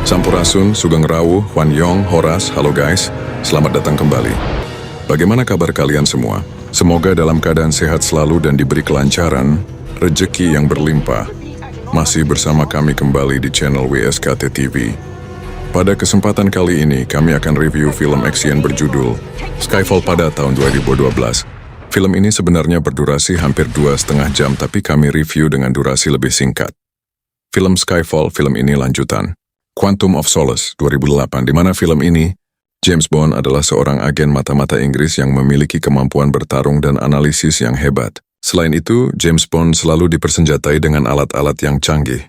Sampurasun, Sugeng Rawu, Hwan Yong, Horas, halo guys, selamat datang kembali. Bagaimana kabar kalian semua? Semoga dalam keadaan sehat selalu dan diberi kelancaran, rejeki yang berlimpah. Masih bersama kami kembali di channel WSKT TV. Pada kesempatan kali ini, kami akan review film action berjudul Skyfall pada tahun 2012. Film ini sebenarnya berdurasi hampir 2,5 jam, tapi kami review dengan durasi lebih singkat. Film Skyfall, film ini lanjutan. Quantum of Solace 2008, di mana film ini, James Bond adalah seorang agen mata-mata Inggris yang memiliki kemampuan bertarung dan analisis yang hebat. Selain itu, James Bond selalu dipersenjatai dengan alat-alat yang canggih.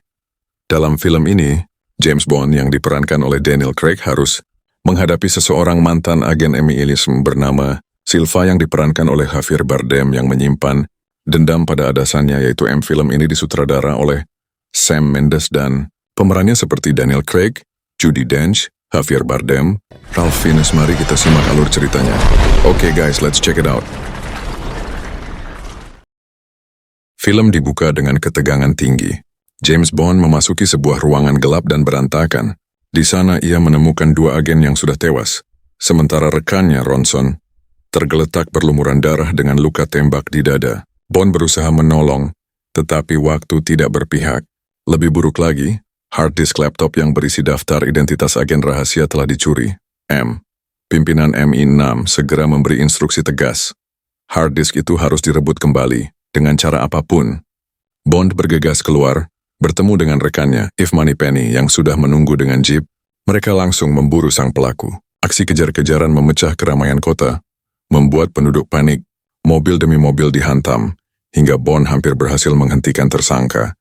Dalam film ini, James Bond yang diperankan oleh Daniel Craig harus menghadapi seseorang mantan agen MI6 bernama Silva yang diperankan oleh Javier Bardem yang menyimpan dendam pada atasannya, yaitu film ini disutradara oleh Sam Mendes dan pemerannya seperti Daniel Craig, Judi Dench, Javier Bardem, Ralph Fiennes. Mari kita simak alur ceritanya. Oke guys, let's check it out. Film dibuka dengan ketegangan tinggi. James Bond memasuki sebuah ruangan gelap dan berantakan. Di sana ia menemukan 2 agen yang sudah tewas, sementara rekannya Ronson tergeletak berlumuran darah dengan luka tembak di dada. Bond berusaha menolong, tetapi waktu tidak berpihak. Lebih buruk lagi, hard disk laptop yang berisi daftar identitas agen rahasia telah dicuri. Pimpinan MI6 segera memberi instruksi tegas. Hard disk itu harus direbut kembali, dengan cara apapun. Bond bergegas keluar, bertemu dengan rekannya, Yves Moneypenny, yang sudah menunggu dengan jeep. Mereka langsung memburu sang pelaku. Aksi kejar-kejaran memecah keramaian kota, membuat penduduk panik. Mobil demi mobil dihantam, hingga Bond hampir berhasil menghentikan tersangka.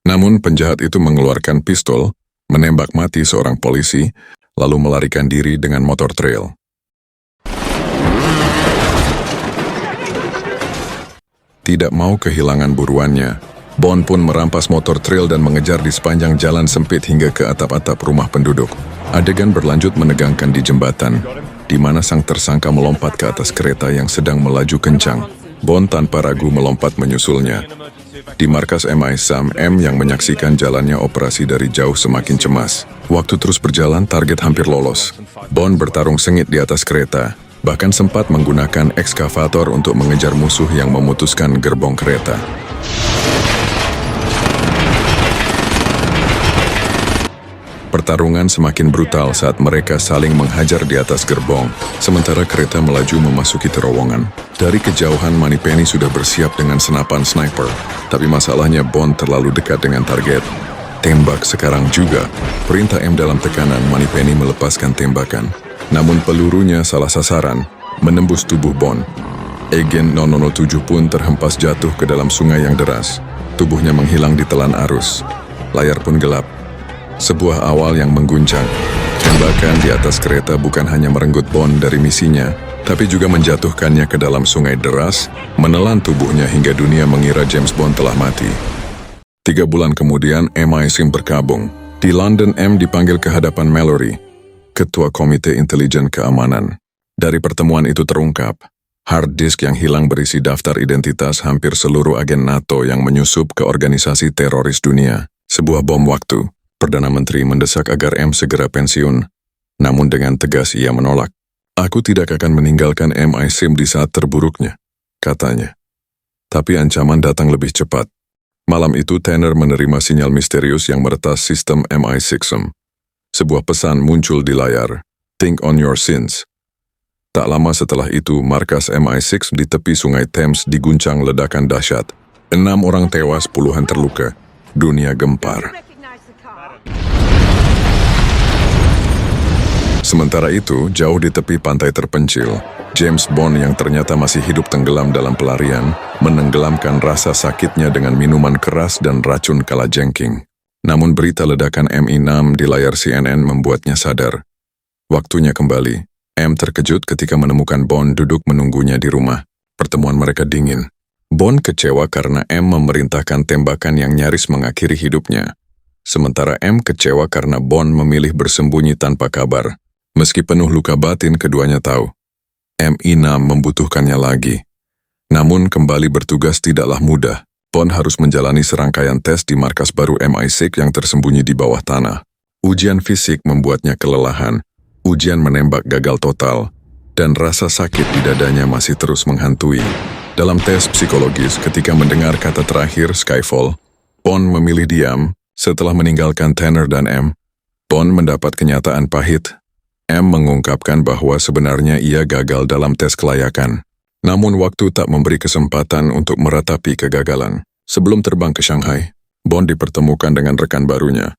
Namun penjahat itu mengeluarkan pistol, menembak mati seorang polisi, lalu melarikan diri dengan motor trail. Tidak mau kehilangan buruannya, Bond pun merampas motor trail dan mengejar di sepanjang jalan sempit hingga ke atap-atap rumah penduduk. Adegan berlanjut menegangkan di jembatan, di mana sang tersangka melompat ke atas kereta yang sedang melaju kencang. Bond tanpa ragu melompat menyusulnya. Di markas MI6, yang menyaksikan jalannya operasi dari jauh semakin cemas. Waktu terus berjalan, target hampir lolos. Bond bertarung sengit di atas kereta, bahkan sempat menggunakan ekskavator untuk mengejar musuh yang memutuskan gerbong kereta. Pertarungan semakin brutal saat mereka saling menghajar di atas gerbong, sementara kereta melaju memasuki terowongan. Dari kejauhan, Moneypenny sudah bersiap dengan senapan sniper, tapi masalahnya Bond terlalu dekat dengan target. Tembak sekarang juga. Perintah dalam tekanan, Moneypenny melepaskan tembakan. Namun pelurunya salah sasaran, menembus tubuh Bond. Agen 007 pun terhempas jatuh ke dalam sungai yang deras. Tubuhnya menghilang di telan arus. Layar pun gelap. Sebuah awal yang mengguncang. Tembakan di atas kereta bukan hanya merenggut Bond dari misinya, tapi juga menjatuhkannya ke dalam sungai deras, menelan tubuhnya hingga dunia mengira James Bond telah mati. 3 bulan kemudian, MI6 berkabung. Di London, dipanggil ke hadapan Mallory, Ketua Komite Intelijen Keamanan. Dari pertemuan itu terungkap, hard disk yang hilang berisi daftar identitas hampir seluruh agen NATO yang menyusup ke organisasi teroris dunia. Sebuah bom waktu. Perdana Menteri mendesak agar segera pensiun, namun dengan tegas ia menolak. "Aku tidak akan meninggalkan MI6 di saat terburuknya," katanya. Tapi ancaman datang lebih cepat. Malam itu Tanner menerima sinyal misterius yang meretas sistem MI6. Sebuah pesan muncul di layar, "Think on your sins." Tak lama setelah itu, markas MI6 di tepi sungai Thames diguncang ledakan dahsyat. 6 orang tewas, puluhan terluka. Dunia gempar. Sementara itu, jauh di tepi pantai terpencil, James Bond yang ternyata masih hidup tenggelam dalam pelarian, menenggelamkan rasa sakitnya dengan minuman keras dan racun kalajengking. Namun berita ledakan MI6 di layar CNN membuatnya sadar. Waktunya kembali. Terkejut ketika menemukan Bond duduk menunggunya di rumah. Pertemuan mereka dingin. Bond kecewa karena memerintahkan tembakan yang nyaris mengakhiri hidupnya. Sementara kecewa karena Bond memilih bersembunyi tanpa kabar. Meski penuh luka batin, keduanya tahu MI6 membutuhkannya lagi. Namun kembali bertugas tidaklah mudah. Bond harus menjalani serangkaian tes di markas baru MI6 yang tersembunyi di bawah tanah. Ujian fisik membuatnya kelelahan, ujian menembak gagal total, dan rasa sakit di dadanya masih terus menghantui. Dalam tes psikologis, ketika mendengar kata terakhir Skyfall, Bond memilih diam. Setelah meninggalkan Tanner dan M, Bond mendapat kenyataan pahit. M mengungkapkan bahwa sebenarnya ia gagal dalam tes kelayakan. Namun waktu tak memberi kesempatan untuk meratapi kegagalan. Sebelum terbang ke Shanghai, Bond dipertemukan dengan rekan barunya,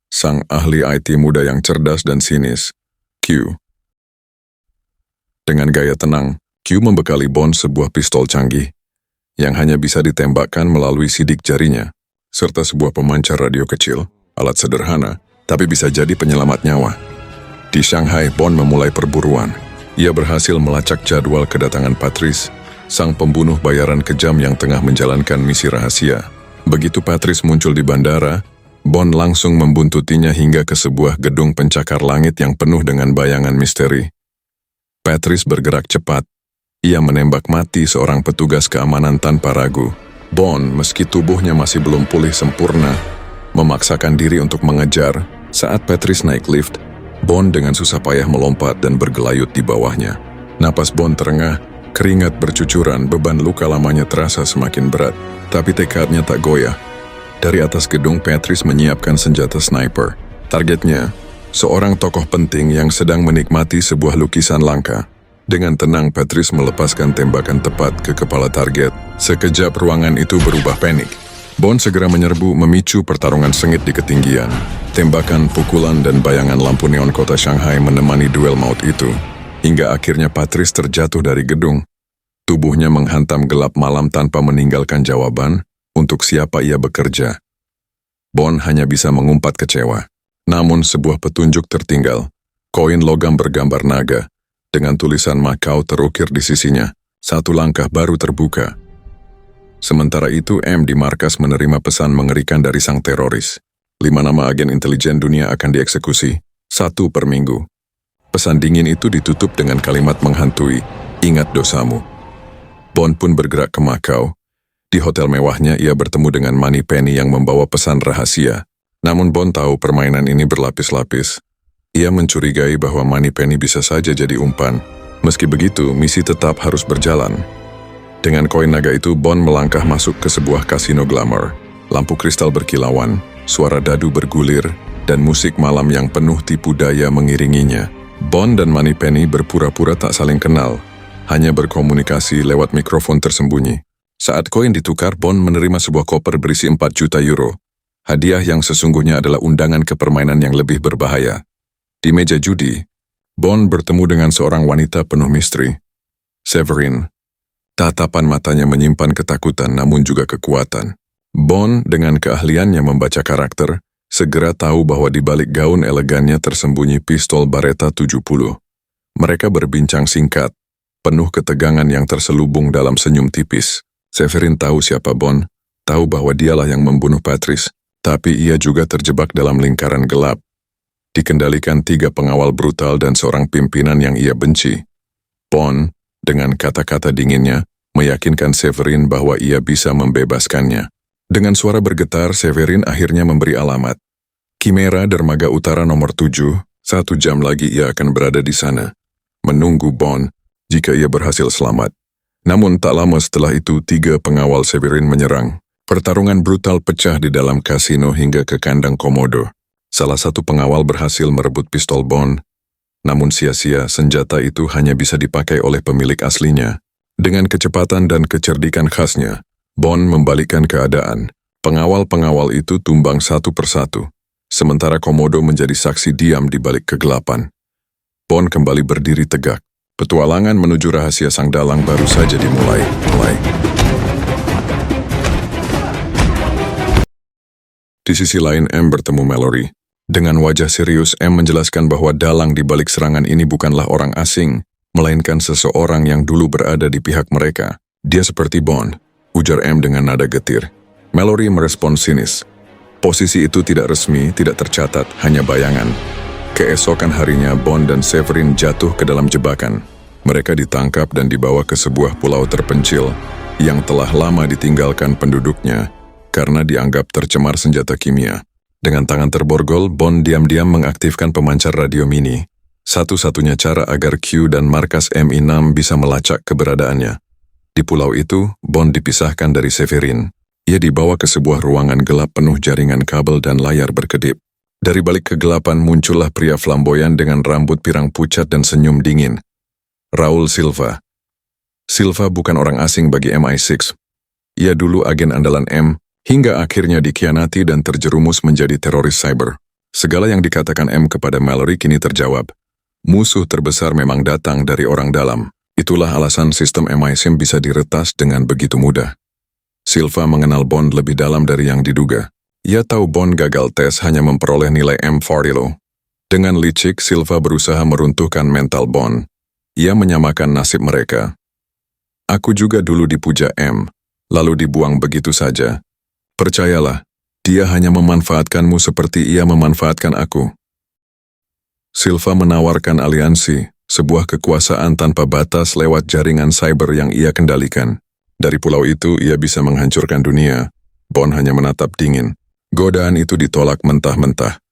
sang ahli IT muda yang cerdas dan sinis, Q. Dengan gaya tenang, Q membekali Bond sebuah pistol canggih yang hanya bisa ditembakkan melalui sidik jarinya, serta sebuah pemancar radio kecil, alat sederhana, tapi bisa jadi penyelamat nyawa. Di Shanghai, Bond memulai perburuan. Ia berhasil melacak jadwal kedatangan Patrice, sang pembunuh bayaran kejam yang tengah menjalankan misi rahasia. Begitu Patrice muncul di bandara, Bond langsung membuntutinya hingga ke sebuah gedung pencakar langit yang penuh dengan bayangan misteri. Patrice bergerak cepat. Ia menembak mati seorang petugas keamanan tanpa ragu. Bond, meski tubuhnya masih belum pulih sempurna, memaksakan diri untuk mengejar. Saat Patrice naik lift, Bond dengan susah payah melompat dan bergelayut di bawahnya. Napas Bond terengah, keringat bercucuran, beban luka lamanya terasa semakin berat. Tapi tekadnya tak goyah. Dari atas gedung, Patrice menyiapkan senjata sniper. Targetnya, seorang tokoh penting yang sedang menikmati sebuah lukisan langka. Dengan tenang, Patrice melepaskan tembakan tepat ke kepala target. Sekejap ruangan itu berubah panik. Bond segera menyerbu, memicu pertarungan sengit di ketinggian. Tembakan, pukulan, dan bayangan lampu neon kota Shanghai menemani duel maut itu. Hingga akhirnya Patrice terjatuh dari gedung. Tubuhnya menghantam gelap malam tanpa meninggalkan jawaban untuk siapa ia bekerja. Bond hanya bisa mengumpat kecewa. Namun sebuah petunjuk tertinggal. Koin logam bergambar naga dengan tulisan Macau terukir di sisinya. Satu langkah baru terbuka. Sementara itu, M di markas menerima pesan mengerikan dari sang teroris. 5 nama agen intelijen dunia akan dieksekusi, 1 per minggu. Pesan dingin itu ditutup dengan kalimat menghantui, ingat dosamu. Bond pun bergerak ke Macau. Di hotel mewahnya, ia bertemu dengan Moneypenny yang membawa pesan rahasia. Namun Bond tahu permainan ini berlapis-lapis. Ia mencurigai bahwa Moneypenny bisa saja jadi umpan. Meski begitu, misi tetap harus berjalan. Dengan koin naga itu, Bond melangkah masuk ke sebuah kasino glamour. Lampu kristal berkilauan, suara dadu bergulir, dan musik malam yang penuh tipu daya mengiringinya. Bond dan Moneypenny berpura-pura tak saling kenal, hanya berkomunikasi lewat mikrofon tersembunyi. Saat koin ditukar, Bond menerima sebuah koper berisi 4 juta euro. Hadiah yang sesungguhnya adalah undangan ke permainan yang lebih berbahaya. Di meja judi, Bond bertemu dengan seorang wanita penuh misteri, Severin. Tatapan matanya menyimpan ketakutan namun juga kekuatan. Bond dengan keahliannya membaca karakter, segera tahu bahwa di balik gaun elegannya tersembunyi pistol Beretta 70. Mereka berbincang singkat, penuh ketegangan yang terselubung dalam senyum tipis. Severin tahu siapa Bond, tahu bahwa dialah yang membunuh Patrice, tapi ia juga terjebak dalam lingkaran gelap. Dikendalikan 3 pengawal brutal dan seorang pimpinan yang ia benci. Bond, dengan kata-kata dinginnya, meyakinkan Severin bahwa ia bisa membebaskannya. Dengan suara bergetar, Severin akhirnya memberi alamat. Chimera Dermaga Utara nomor 7, 1 jam lagi ia akan berada di sana, menunggu Bond jika ia berhasil selamat. Namun tak lama setelah itu, 3 pengawal Severin menyerang. Pertarungan brutal pecah di dalam kasino hingga ke kandang komodo. Salah satu pengawal berhasil merebut pistol Bond, namun sia-sia, senjata itu hanya bisa dipakai oleh pemilik aslinya. Dengan kecepatan dan kecerdikan khasnya, Bond membalikkan keadaan. Pengawal-pengawal itu tumbang satu persatu, sementara komodo menjadi saksi diam di balik kegelapan. Bond kembali berdiri tegak. Petualangan menuju rahasia sang dalang baru saja dimulai. Di sisi lain, M bertemu Mallory. Dengan wajah serius, M menjelaskan bahwa dalang di balik serangan ini bukanlah orang asing, melainkan seseorang yang dulu berada di pihak mereka. Dia seperti Bond, ujar M dengan nada getir. Mallory merespon sinis. Posisi itu tidak resmi, tidak tercatat, hanya bayangan. Keesokan harinya, Bond dan Severin jatuh ke dalam jebakan. Mereka ditangkap dan dibawa ke sebuah pulau terpencil yang telah lama ditinggalkan penduduknya karena dianggap tercemar senjata kimia. Dengan tangan terborgol, Bond diam-diam mengaktifkan pemancar radio mini. Satu-satunya cara agar Q dan markas MI6 bisa melacak keberadaannya. Di pulau itu, Bond dipisahkan dari Severin. Ia dibawa ke sebuah ruangan gelap penuh jaringan kabel dan layar berkedip. Dari balik kegelapan muncullah pria flamboyan dengan rambut pirang pucat dan senyum dingin. Raul Silva. Silva bukan orang asing bagi MI6. Ia dulu agen andalan M, hingga akhirnya dikhianati dan terjerumus menjadi teroris cyber. Segala yang dikatakan M kepada Mallory kini terjawab. Musuh terbesar memang datang dari orang dalam. Itulah alasan sistem MI6 bisa diretas dengan begitu mudah. Silva mengenal Bond lebih dalam dari yang diduga. Ia tahu Bond gagal tes hanya memperoleh nilai M40 low. Dengan licik, Silva berusaha meruntuhkan mental Bond. Ia menyamakan nasib mereka. Aku juga dulu dipuja M, lalu dibuang begitu saja. Percayalah, dia hanya memanfaatkanmu seperti ia memanfaatkan aku. Silva menawarkan aliansi, sebuah kekuasaan tanpa batas lewat jaringan cyber yang ia kendalikan. Dari pulau itu, ia bisa menghancurkan dunia. Bond hanya menatap dingin. Godaan itu ditolak mentah-mentah.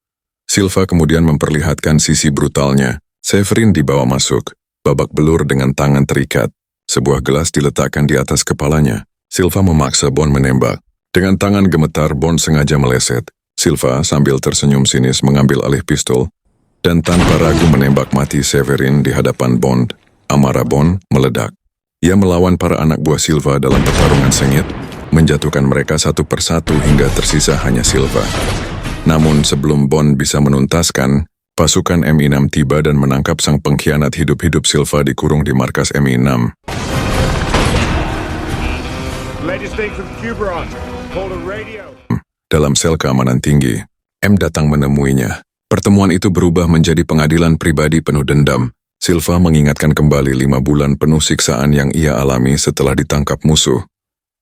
Silva kemudian memperlihatkan sisi brutalnya. Severin dibawa masuk, babak belur dengan tangan terikat. Sebuah gelas diletakkan di atas kepalanya. Silva memaksa Bond menembak. Dengan tangan gemetar, Bond sengaja meleset. Silva sambil tersenyum sinis mengambil alih pistol, dan tanpa ragu menembak mati Severin di hadapan Bond. Amarah Bond meledak. Ia melawan para anak buah Silva dalam pertarungan sengit, menjatuhkan mereka satu persatu hingga tersisa hanya Silva. Namun sebelum Bond bisa menuntaskan, pasukan MI6 tiba dan menangkap sang pengkhianat hidup-hidup Silva dikurung di markas MI6. Dalam sel keamanan tinggi, M datang menemuinya. Pertemuan itu berubah menjadi pengadilan pribadi penuh dendam. Silva mengingatkan kembali 5 bulan penuh siksaan yang ia alami setelah ditangkap musuh.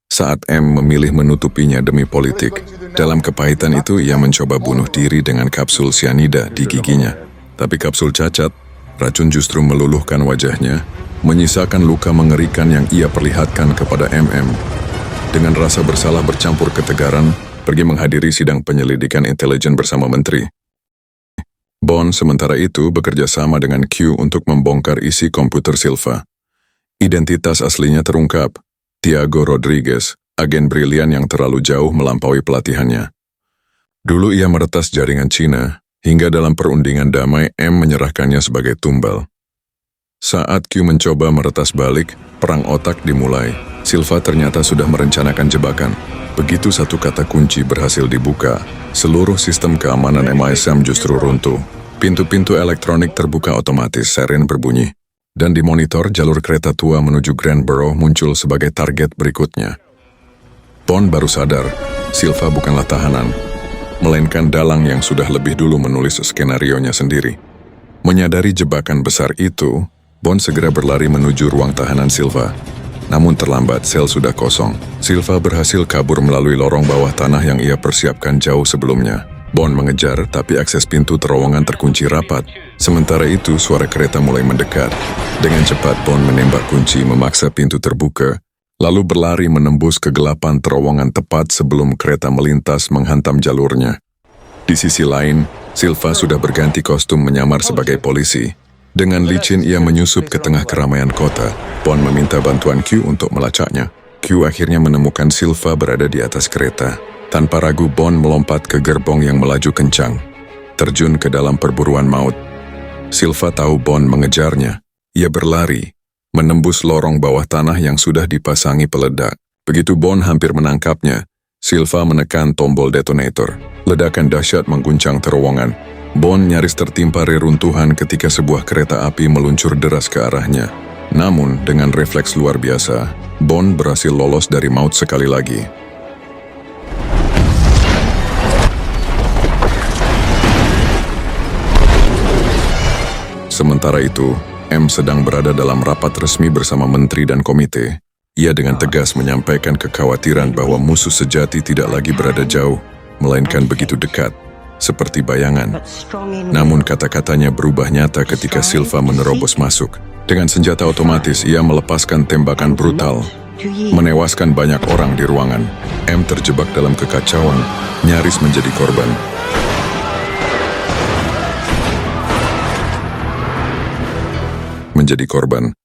Saat M memilih menutupinya demi politik, dalam kepahitan itu ia mencoba bunuh diri dengan kapsul sianida di giginya. Tapi kapsul cacat, racun justru meluluhkan wajahnya, menyisakan luka mengerikan yang ia perlihatkan kepada MM. Dengan rasa bersalah bercampur ketegaran, pergi menghadiri sidang penyelidikan intelijen bersama menteri. Bond sementara itu bekerja sama dengan Q untuk membongkar isi komputer Silva. Identitas aslinya terungkap. Tiago Rodriguez, agen brilian yang terlalu jauh melampaui pelatihannya. Dulu ia meretas jaringan Cina, hingga dalam perundingan damai M menyerahkannya sebagai tumbal. Saat Q mencoba meretas balik, perang otak dimulai. Silva ternyata sudah merencanakan jebakan. Begitu satu kata kunci berhasil dibuka, seluruh sistem keamanan MI6 justru runtuh. Pintu-pintu elektronik terbuka otomatis, siren berbunyi. Dan di monitor jalur kereta tua menuju Grand Borough muncul sebagai target berikutnya. Bond baru sadar, Silva bukanlah tahanan, melainkan dalang yang sudah lebih dulu menulis skenarionya sendiri. Menyadari jebakan besar itu, Bond segera berlari menuju ruang tahanan Silva. Namun terlambat, sel sudah kosong. Silva berhasil kabur melalui lorong bawah tanah yang ia persiapkan jauh sebelumnya. Bond mengejar, tapi akses pintu terowongan terkunci rapat. Sementara itu, suara kereta mulai mendekat. Dengan cepat, Bond menembak kunci memaksa pintu terbuka, lalu berlari menembus kegelapan terowongan tepat sebelum kereta melintas menghantam jalurnya. Di sisi lain, Silva sudah berganti kostum menyamar sebagai polisi. Dengan licin ia menyusup ke tengah keramaian kota. Bond meminta bantuan Q untuk melacaknya. Q akhirnya menemukan Silva berada di atas kereta. Tanpa ragu, Bond melompat ke gerbong yang melaju kencang, terjun ke dalam perburuan maut. Silva tahu Bond mengejarnya. Ia berlari, menembus lorong bawah tanah yang sudah dipasangi peledak. Begitu Bond hampir menangkapnya, Silva menekan tombol detonator. Ledakan dahsyat mengguncang terowongan. Bond nyaris tertimpa reruntuhan ketika sebuah kereta api meluncur deras ke arahnya. Namun, dengan refleks luar biasa, Bond berhasil lolos dari maut sekali lagi. Sementara itu, M sedang berada dalam rapat resmi bersama menteri dan komite. Ia dengan tegas menyampaikan kekhawatiran bahwa musuh sejati tidak lagi berada jauh, melainkan begitu dekat, seperti bayangan. Namun kata-katanya berubah nyata ketika Silva menerobos masuk. Dengan senjata otomatis, ia melepaskan tembakan brutal, menewaskan banyak orang di ruangan. M terjebak dalam kekacauan, nyaris menjadi korban. menjadi korban.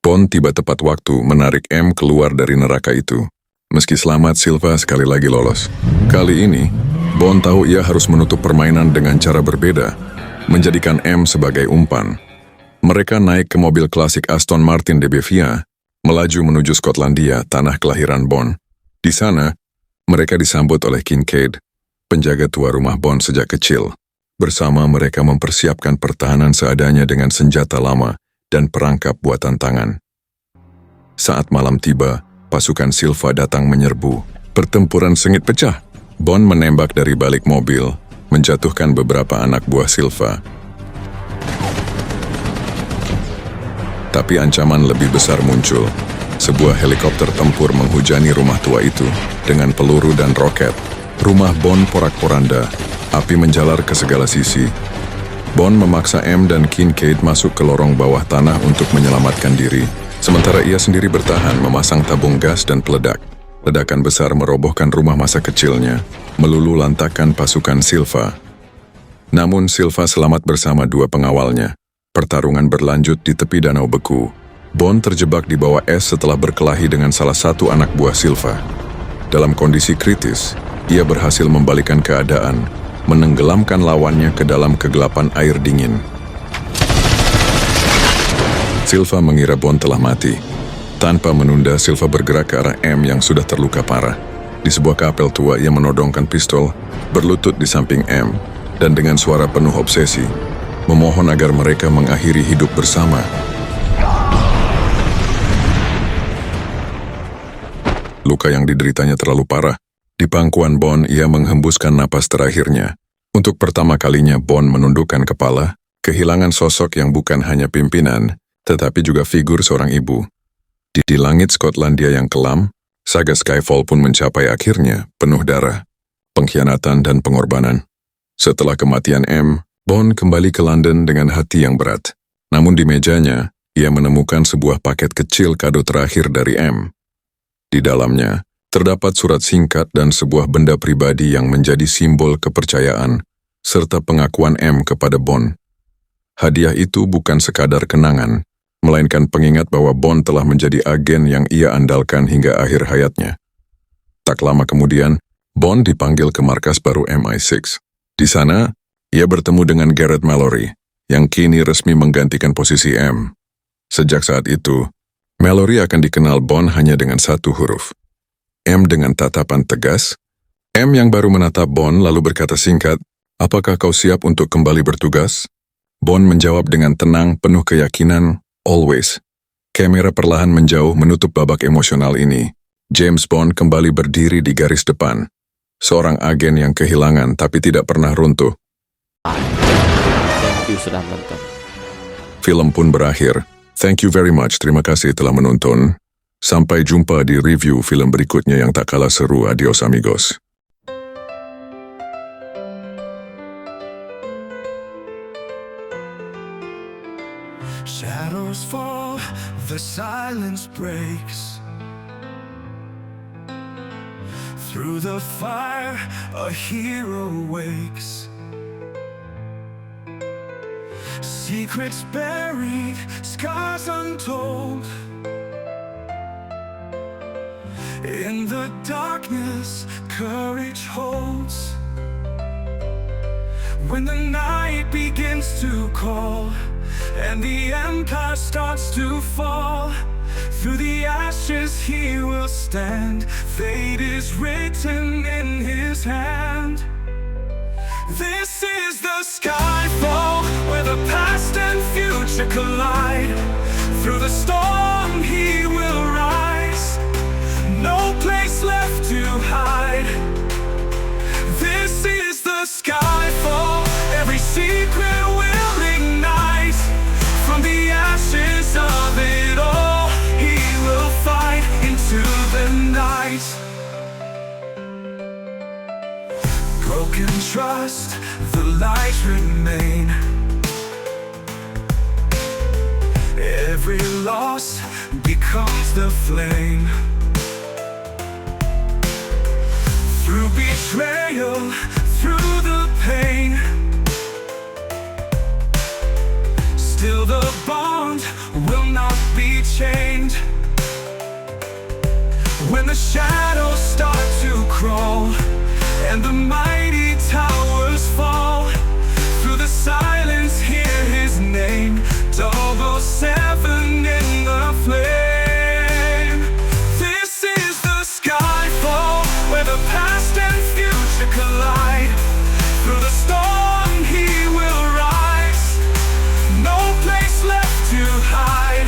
Bond tiba tepat waktu menarik M keluar dari neraka itu. Meski selamat, Silva sekali lagi lolos. Kali ini, Bond tahu ia harus menutup permainan dengan cara berbeda, menjadikan M sebagai umpan. Mereka naik ke mobil klasik Aston Martin DB-Via, melaju menuju Skotlandia, tanah kelahiran Bond. Di sana, mereka disambut oleh Kincaid, penjaga tua rumah Bond sejak kecil. Bersama mereka mempersiapkan pertahanan seadanya dengan senjata lama dan perangkap buatan tangan. Saat malam tiba, pasukan Silva datang menyerbu. Pertempuran sengit pecah. Bond menembak dari balik mobil, menjatuhkan beberapa anak buah Silva. Tapi ancaman lebih besar muncul. Sebuah helikopter tempur menghujani rumah tua itu dengan peluru dan roket. Rumah Bond porak-poranda, api menjalar ke segala sisi. Bond memaksa M dan Kincaid masuk ke lorong bawah tanah untuk menyelamatkan diri. Sementara ia sendiri bertahan memasang tabung gas dan peledak. Ledakan besar merobohkan rumah masa kecilnya, melulu lantakan pasukan Silva. Namun Silva selamat bersama dua pengawalnya. Pertarungan berlanjut di tepi danau beku. Bond terjebak di bawah es setelah berkelahi dengan salah satu anak buah Silva. Dalam kondisi kritis, ia berhasil membalikan keadaan, menenggelamkan lawannya ke dalam kegelapan air dingin. Silva mengira Bond telah mati. Tanpa menunda, Silva bergerak ke arah M yang sudah terluka parah. Di sebuah kapel tua, ia menodongkan pistol, berlutut di samping M, dan dengan suara penuh obsesi, memohon agar mereka mengakhiri hidup bersama. Luka yang dideritanya terlalu parah. Di pangkuan Bond, ia menghembuskan napas terakhirnya. Untuk pertama kalinya, Bond menundukkan kepala, kehilangan sosok yang bukan hanya pimpinan, tetapi juga figur seorang ibu. Di langit Skotlandia yang kelam, saga Skyfall pun mencapai akhirnya, penuh darah, pengkhianatan dan pengorbanan. Setelah kematian M, Bond kembali ke London dengan hati yang berat. Namun di mejanya, ia menemukan sebuah paket kecil kado terakhir dari M. Di dalamnya, terdapat surat singkat dan sebuah benda pribadi yang menjadi simbol kepercayaan, serta pengakuan M kepada Bond. Hadiah itu bukan sekadar kenangan, melainkan pengingat bahwa Bond telah menjadi agen yang ia andalkan hingga akhir hayatnya. Tak lama kemudian, Bond dipanggil ke markas baru MI6. Di sana, ia bertemu dengan Gareth Mallory, yang kini resmi menggantikan posisi M. Sejak saat itu, Mallory akan dikenal Bond hanya dengan satu huruf. M dengan tatapan tegas. M yang baru menatap Bond lalu berkata singkat, "Apakah kau siap untuk kembali bertugas?" Bond menjawab dengan tenang, penuh keyakinan, "Always." Kamera perlahan menjauh menutup babak emosional ini. James Bond kembali berdiri di garis depan. Seorang agen yang kehilangan tapi tidak pernah runtuh. Thank you sudah menonton. Film pun berakhir. Thank you very much, terima kasih telah menonton. Sampai jumpa di review film berikutnya yang tak kalah seru. Adios amigos. Shadows fall, the silence breaks. Through the fire, a hero wakes. Secrets buried, scars untold. In the darkness, courage holds. When the night begins to call, and the empire starts to fall, through the ashes he will stand. Fate is written in his hand. This is the Skyfall, where the past and future collide. Through the storm he will rise, no place left to hide. This is the Skyfall, every secret will ignite. From the ashes of it all, he will fight into the night. Broken trust, the light remain. Every loss becomes the flame. Through betrayal, through the pain, still the bond unchained. When the shadows start to crawl and the mighty towers fall, through the silence hear his name, 007 in the flame. This is the skyfall, where the past and future collide. Through the storm he will rise, no place left to hide.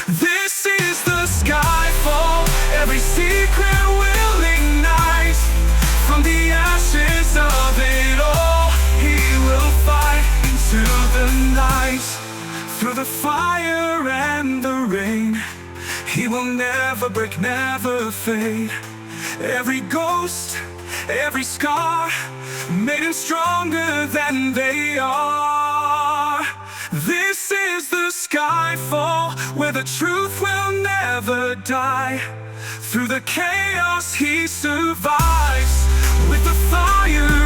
This is the skyfall, every secret will ignite. From the ashes of it all, he will fight into the night. Through the fire and the rain, he will never break, never fade. Every ghost, every scar, made him stronger than they are. This is the skyfall, where the truth will never die. Through the chaos he survives, with the fire